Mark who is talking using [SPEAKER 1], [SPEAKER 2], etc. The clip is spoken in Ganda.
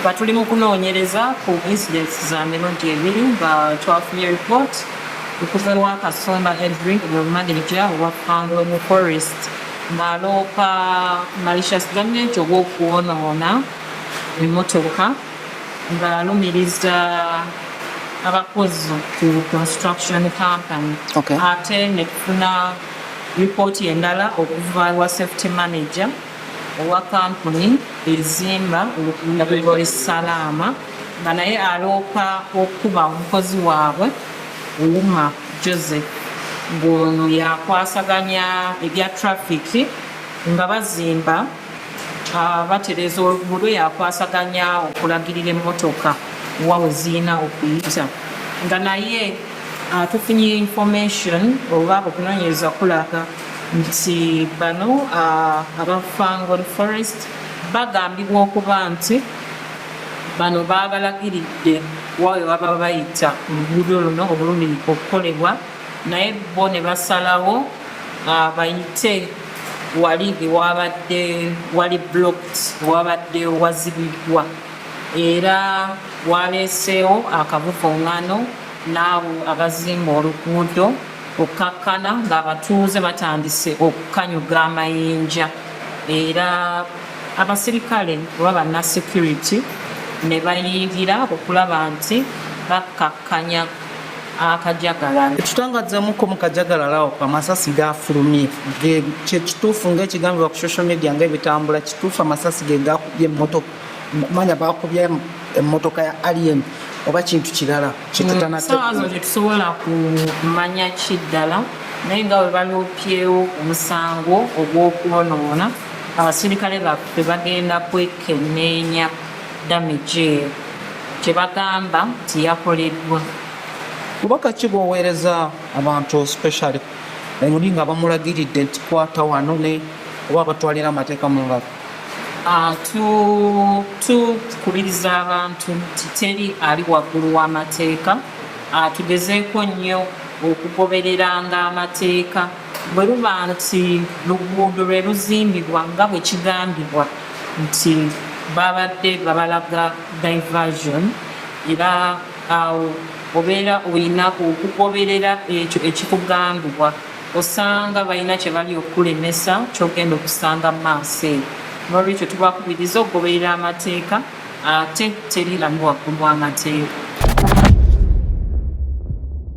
[SPEAKER 1] batuli mu kunoonyereza ku incidents za mirundi ebiri nga twafunye report okuva ewa Kasumba Edwin mu manager wa Fango Forest ng'aloopa malicious damage ogw'okwonoona emmotoka ng'alumiriza abakozi ku construction company. Ate ne tufuna report endala okuva wa safety manager owa company ezimba olugendo Salaama nga naye aloopa okuba omukozi waabwe Ouma Joseph ng'ono yakwasaganya ebya traffic nga bazimba batereza oluguudo yakwasaganya okulagirira emmotoka wawe zirina okuyita nga naye tufunye information oba okunoonyereza kulaga nti bano aba Fango Forest bagambibwa okuba nti bano babalagiridde wawe baba bayita oluguudo luno obulumi okukolebwa naye bo ne basalawo bayite wali ewabadde wali blocked wabadde wazibiddwa era waleeseewo akavuvuŋŋano n'abo abazimba oluguudo okkakkana ng'abatuuze batandise okukanyuga amayinja era abasirikale oba banna security ne bayingira okulaba nti bakkakkanya akajagalalo.
[SPEAKER 2] Tutangazzaamuko mu kajagalalo amasasi gafulumye kyekituufu ng'ekigambibwa ku social media ng'ebitambula kituufu amasasi ge gakubye emmotoka manya bakubye emmotoka ya alien oba kintu kirala
[SPEAKER 1] kitutanasazo tetusobola kumanya kiddala naye nga bwe baloopyewo omusango ogw'okwonoona abasirikale baffe bagenda kwekenneenya damage eyo kye bagamba nti yakoleddwa.
[SPEAKER 2] Kubaka ki bw'oweereza abantu specially emuli nga bamulagiridde nti kwata wano ne oba batwalira amateeka mu ngalo?
[SPEAKER 1] Tukubiriza abantu nti teri ali waggulu w'amateeka tugezeeko nnyo okugobereranga amateeka bwe luba nti luguudo lwe luzimbibwa nga bwe kigambibwa nti babadde babalaga diversion era awo obeera olina okugoberera ekyo ekikugambibwa osanga balina kye bali okulemesa kyogenda okusanga mu maaso eyo n'olwekyo tubakubiriza okugoberera amateeka ate teri ali waggulu w'amateeka.